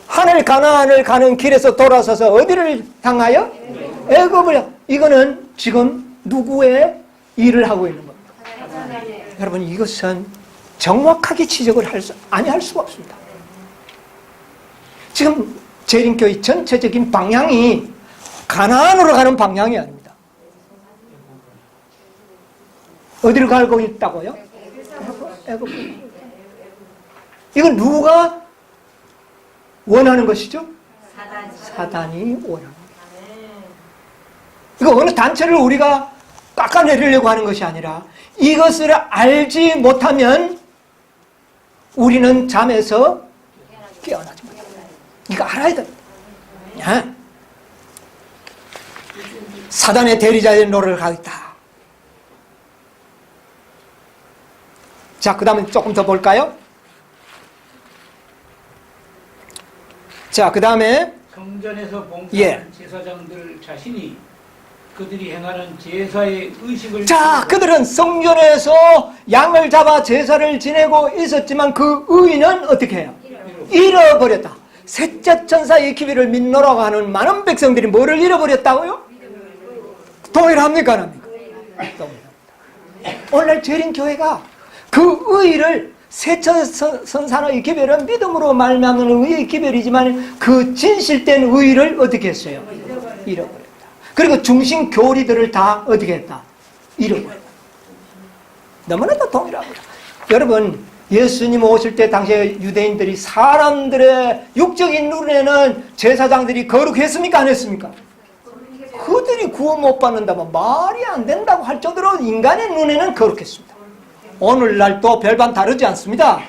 하늘 가나안을 가는 길에서 돌아서서 어디를 향하여? 애굽을. 이거는 지금 누구의 일을 하고 있는 겁니다. 여러분 이것은 정확하게 지적을 아니할 수가 없습니다. 지금 재림교회 전체적인 방향이 가나안으로 가는 방향이 아닙니다. 어디로 가고 있다고요? 애굽. 이건 누가 원하는 것이죠? 사단이 원하는 것이죠. 이거 어느 단체를 우리가 깎아내리려고 하는 것이 아니라 이것을 알지 못하면 우리는 잠에서 깨어나지 못합니다. 이거 알아야 됩니다. 사단의 대리자의 노릇을 하고 있다. 자, 그 다음에 조금 더 볼까요? 자, 그 다음에 성전에서 봉사하는 제사장들 자신이 그들이 행하는 제사의 의식을 자, 그들은 성전에서 양을 잡아 제사를 지내고 있었지만 그 의는 어떻게 해요? 잃어버렸다. 셋째 천사의 기비를 믿노라고 하는 많은 백성들이 뭐를 잃어버렸다고요? 동일합니까? 안 합니까? 동일합니다. 오늘 재림교회가 그 의를 셋째 선산의 기별은 믿음으로 말미암는 의의 기별이지만 그 진실된 의를 어떻게 했어요? 잃어버렸다. 그리고 중심 교리들을 다 어떻게 했다? 잃어버렸다. 너무나도 동일합니다. 여러분 예수님 오실 때 당시에 유대인들이 사람들의 육적인 눈에는 제사장들이 거룩했습니까? 안 했습니까? 그들이 구원 못 받는다면 말이 안 된다고 할 정도로 인간의 눈에는 거룩했습니다. 오늘날 또 별반 다르지 않습니다.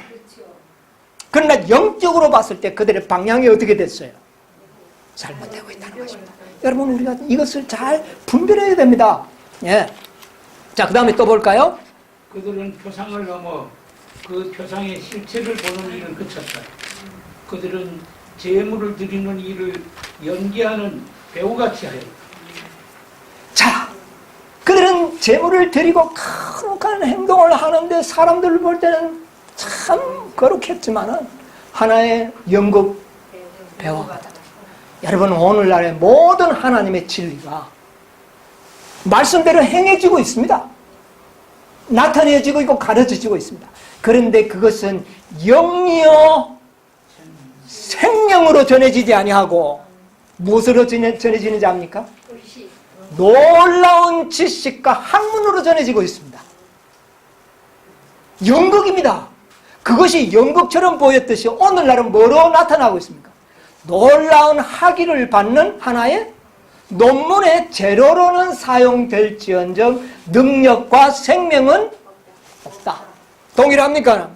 그러나 영적으로 봤을 때 그들의 방향이 어떻게 됐어요? 잘못되고 있다는 것입니다. 여러분 우리가 이것을 잘 분별해야 됩니다. 예. 자, 그 다음에 또 볼까요? 그들은 표상을 넘어 그 표상의 실체를 보는 일을 그쳤다. 그들은 제물을 드리는 일을 연기하는 배우같이 하였다. 자, 그들은 제물을 드리고 거룩한 행동을 하는데 사람들을 볼 때는 참 거룩했지만은 하나의 연극 배우가 같다. 여러분 오늘날의 모든 하나님의 진리가 말씀대로 행해지고 있습니다. 나타내지고 있고 가르쳐지고 있습니다. 그런데 그것은 영이요 생명으로 전해지지 아니하고 무엇으로 전해지는지 압니까? 놀라운 지식과 학문으로 전해지고 있습니다. 연극입니다. 그것이 연극처럼 보였듯이 오늘날은 뭐로 나타나고 있습니까? 놀라운 학위를 받는 하나의 논문의 재료로는 사용될지언정 능력과 생명은 없다. 동일합니까?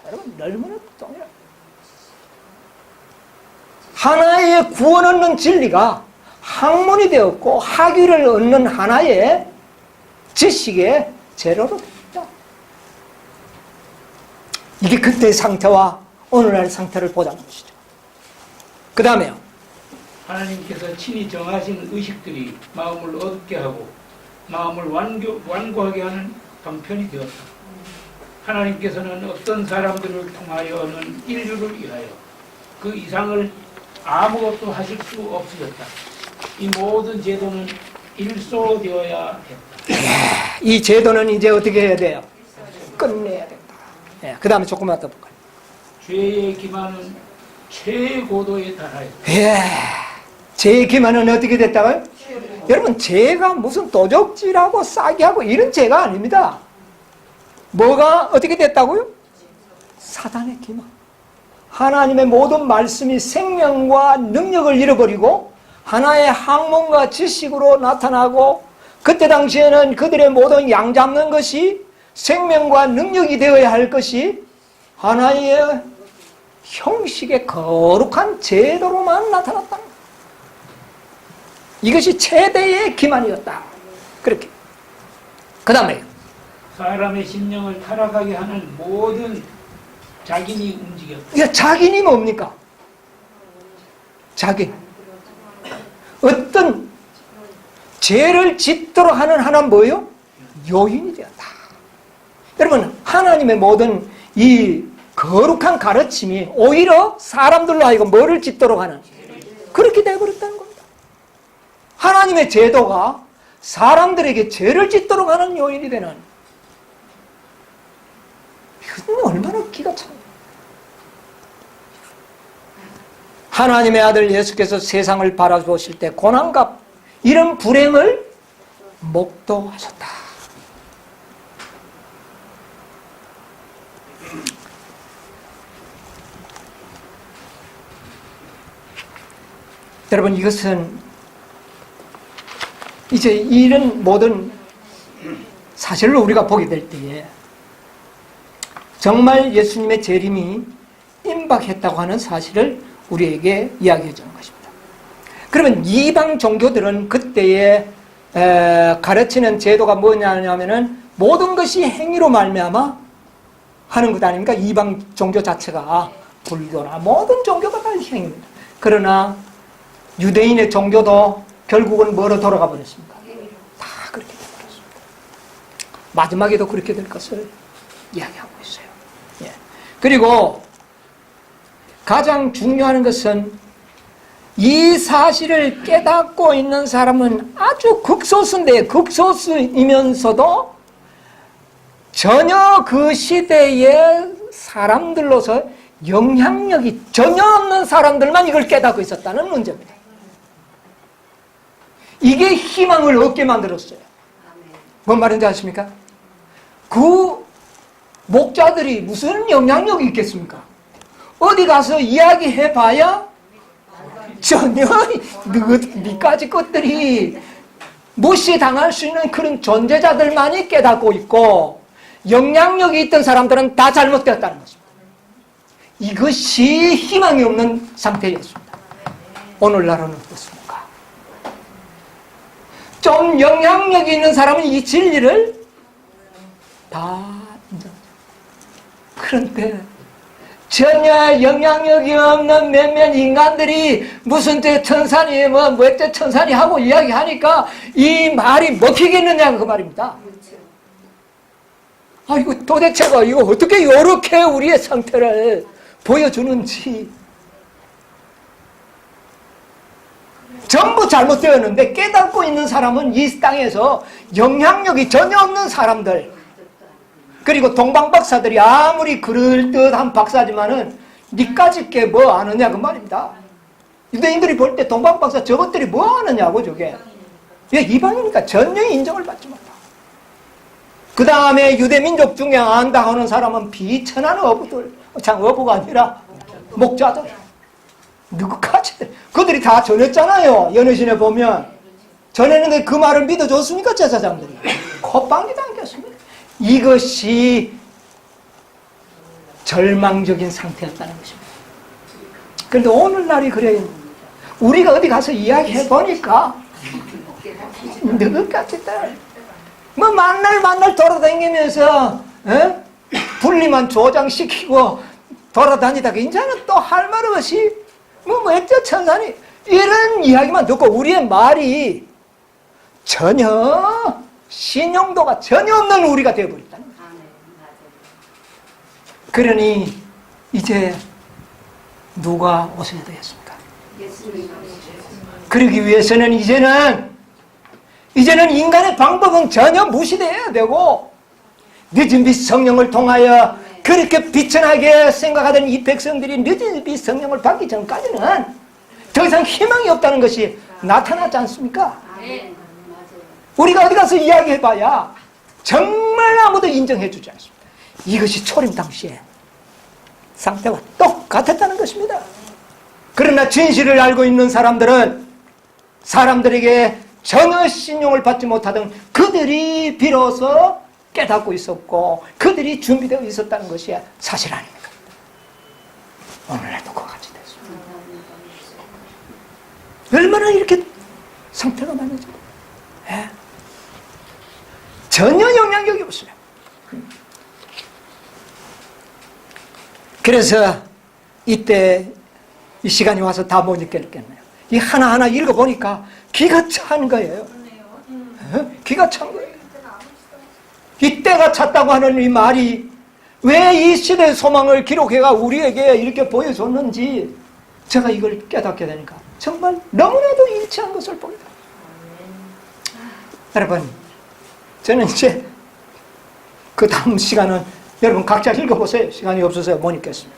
여러분 얼마나 동일합니까? 하나의 구원 얻는 진리가 학문이 되었고 학위를 얻는 하나의 지식의 재료로 됩니다. 이게 그때의 상태와 오늘날 상태를 보자는 것이죠. 그 다음에요. 하나님께서 친히 정하신 의식들이 마음을 어둡게 하고 마음을 완고하게 하는 방편이 되었다. 하나님께서는 어떤 사람들을 통하여는 인류를 위하여 그 이상을 아무것도 하실 수 없으셨다. 이 모든 제도는 일소되어야 했다. 이 제도는 이제 어떻게 해야 돼요? 끝내야 된다. 예, 그 다음에 조금만 더 볼까요? 죄의 기만은 최고도에 달하였다. 예, 죄의 기만은 어떻게 됐다고요? 여러분, 죄가 무슨 도적질하고 싸기하고 이런 죄가 아닙니다. 뭐가 어떻게 됐다고요? 사단의 기만. 하나님의 모든 말씀이 생명과 능력을 잃어버리고 하나의 학문과 지식으로 나타나고, 그때 당시에는 그들의 모든 양 잡는 것이 생명과 능력이 되어야 할 것이 하나의 형식의 거룩한 제도로만 나타났다는 거예요. 이것이 최대의 기만이었다. 그렇게. 그 다음에 사람의 심령을 타락하게 하는 모든 자gin이 움직였다. 야, 자gin이 뭡니까? 자긴. 어떤 죄를 짓도록 하는 하나는 뭐예요? 요인이 되었다. 여러분, 하나님의 모든 이 거룩한 가르침이 오히려 사람들로 하여금 뭐를 짓도록 하는, 그렇게 되어버렸다는 겁니다. 하나님의 제도가 사람들에게 죄를 짓도록 하는 요인이 되는, 이건 얼마나 기가 차요. 하나님의 아들 예수께서 세상을 바라보실 때 고난과 이런 불행을 목도하셨다. 여러분, 이것은 이제 이런 모든 사실을 우리가 보게 될 때에 정말 예수님의 재림이 임박했다고 하는 사실을 우리에게 이야기해 주는 것입니다. 그러면 이방 종교들은 그때에 가르치는 제도가 뭐냐면은 모든 것이 행위로 말미암아 하는 것 아닙니까? 이방 종교 자체가 불교나 모든 종교가 다 행위입니다. 그러나 유대인의 종교도 결국은 뭐로 돌아가 버렸습니까? 다 그렇게 되어버렸습니다. 마지막에도 그렇게 될 것을 이야기하고 있어요. 예. 그리고 가장 중요한 것은 이 사실을 깨닫고 있는 사람은 아주 극소수인데, 극소수이면서도 전혀 그 시대의 사람들로서 영향력이 전혀 없는 사람들만 이걸 깨닫고 있었다는 문제입니다. 이게 희망을 얻게 만들었어요. 뭔 말인지 아십니까? 그 목자들이 무슨 영향력이 있겠습니까? 어디 가서 이야기해봐야 전혀 니까지 것들이 무시당할 수 있는 그런 존재자들만이 깨닫고 있고, 영향력이 있던 사람들은 다 잘못되었다는 것입니다. 이것이 희망이 없는 상태였습니다. 오늘날은 어떻습니까? 좀 영향력이 있는 사람은 이 진리를 다 인정합니다. 그런데 전혀 영향력이 없는 몇몇 인간들이 무슨 천산이 뭐몇 천산이 하고 이야기하니까 이 말이 먹히겠느냐, 그 말입니다. 아, 이거 도대체가 이거 어떻게 이렇게 우리의 상태를 보여주는지. 전부 잘못되었는데 깨닫고 있는 사람은 이 땅에서 영향력이 전혀 없는 사람들, 그리고 동방박사들이 아무리 그럴듯한 박사지만은 니까짓 게 뭐 아느냐, 그 말입니다. 유대인들이 볼 때 동방박사 저것들이 뭐 하느냐고, 저게. 왜 이방이니까 전혀 인정을 받지 못하고. 그 다음에 유대민족 중에 안다 하는 사람은 비천한 어부들, 참 어부가 아니라 목자들. 누구까지? 그들이 다 전했잖아요. 연애신에 보면. 전했는데 그 말을 믿어줬습니까, 제사장들이? 콧방귀도 안 꼈습니다. 이것이 절망적인 상태였다는 것입니다. 그런데 오늘날이 그래요. 우리가 어디 가서 이야기해보니까 너같이 뭐 만날 돌아다니면서 분리만 조장시키고 돌아다니다가 이제는 또 할 말 없이 뭐 액자 천산이 이런 이야기만 듣고 우리의 말이 전혀 신용도가 전혀 없는 우리가 되어버렸다는 거예요. 그러니 이제 누가 오셔야 되겠습니까? 그러기 위해서는 이제는 인간의 방법은 전혀 무시되어야 되고, 늦은 빛 성령을 통하여 그렇게 비천하게 생각하던 이 백성들이 늦은 빛 성령을 받기 전까지는 더 이상 희망이 없다는 것이 나타났지 않습니까? 우리가 어디 가서 이야기해봐야 정말 아무도 인정해주지 않습니다. 이것이 초림 당시에 상태와 똑같았다는 것입니다. 그러나 진실을 알고 있는 사람들은 사람들에게 전혀 신용을 받지 못하던 그들이 비로소 깨닫고 있었고 그들이 준비되어 있었다는 것이 사실 아닙니까? 오늘날도 그와 같이 됐습니다. 얼마나 이렇게 상태가 많아지고 전혀 영향력이 없어요. 그래서 이때 이 시간이 와서 다 못 읽겠네요. 이 하나하나 읽어보니까 기가 찬 거예요. 기가 찬 거예요. 이때가 찼다고 하는 이 말이 왜 이 시대의 소망을 기록해가 우리에게 이렇게 보여줬는지 제가 이걸 깨닫게 되니까 정말 너무나도 일치한 것을 보입니다. 여러분, 저는 이제 그 다음 시간은 여러분 각자 읽어보세요. 시간이 없어서 못 읽겠습니다.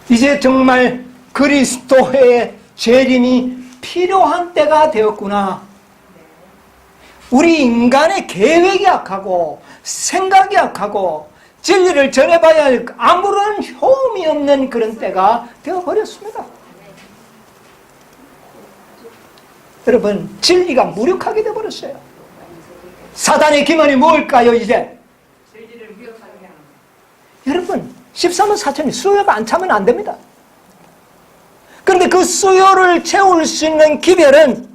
이제 정말 그리스도의 재림이 필요한 때가 되었구나. 우리 인간의 계획이 약하고 생각이 약하고 진리를 전해봐야 할 아무런 효험이 없는 그런 때가 되어버렸습니다. 여러분, 진리가 무력하게 되어버렸어요. 사단의 기만이 뭘까요, 이제? 여러분, 13만 4천이 수요가 안 차면 안 됩니다. 그런데 그 수요를 채울 수 있는 기별은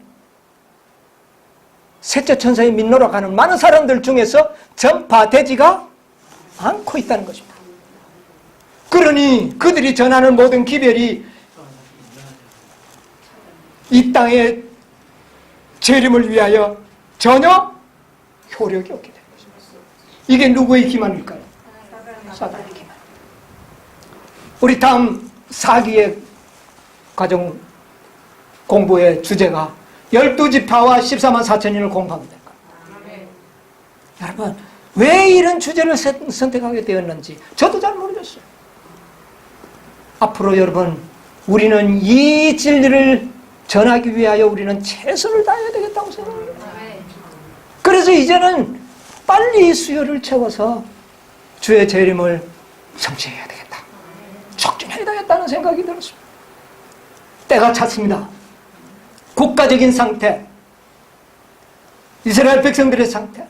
셋째 천사의 민노로 가는 많은 사람들 중에서 전파되지가 않고 있다는 것입니다. 그러니 그들이 전하는 모든 기별이 이 땅의 재림을 위하여 전혀 효력이 없게 되는 것입니다. 이게 누구의 기만일까요? 사단의 기만. 우리 다음 4기의 가정 공부의 주제가 12지파와 14만 4천인을 공부하면 될 겁니다. 여러분, 왜 이런 주제를 선택하게 되었는지 저도 잘 모르겠어요. 앞으로 여러분, 우리는 이 진리를 전하기 위하여 우리는 최선을 다해야 되겠다고 생각합니다. 그래서 이제는 빨리 이 수요를 채워서 주의 재림을 성취해야 되겠다. 촉진해야 되겠다는 생각이 들었습니다. 때가 찼습니다. 국가적인 상태, 이스라엘 백성들의 상태,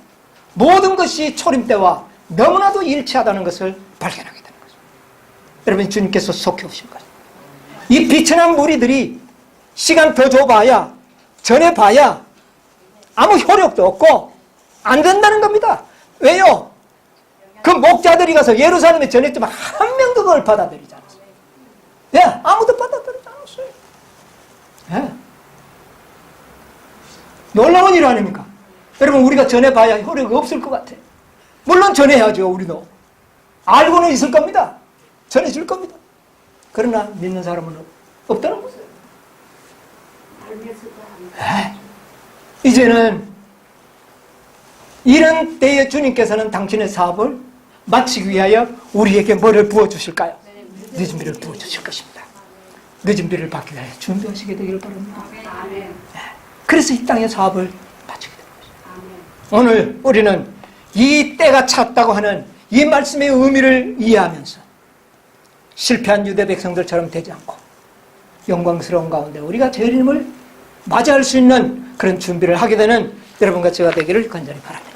모든 것이 초림 때와 너무나도 일치하다는 것을 발견하게 되는 것입니다. 여러분, 주님께서 속해 오신 것. 이 비천한 무리들이 시간 더 줘봐야, 전해봐야 아무 효력도 없고 안 된다는 겁니다. 왜요? 그 목자들이 가서 예루살렘에 전했지만 한 명도 그걸 받아들이지 않았어요. 예, 아무도 받아들이지 않았어요. 예. 놀라운 일 아닙니까? 여러분, 우리가 전해봐야 효력이 없을 것 같아요. 물론 전해야죠. 우리도 알고는 있을 겁니다. 전해줄 겁니다. 그러나 믿는 사람은 없다는 거예요. 이제는 이런 때에 주님께서는 당신의 사업을 마치기 위하여 우리에게 뭐를 부어주실까요? 늦은 비를 부어주실 것입니다. 늦은 비를 받기 위하여 준비하시게 되기를 바랍니다. 그래서 이 땅의 사업을 마치게 되는 것입니다. 오늘 우리는 이 때가 찼다고 하는 이 말씀의 의미를 이해하면서 실패한 유대 백성들처럼 되지 않고 영광스러운 가운데 우리가 재림을 맞이할 수 있는 그런 준비를 하게 되는 여러분과 제가 되기를 간절히 바랍니다.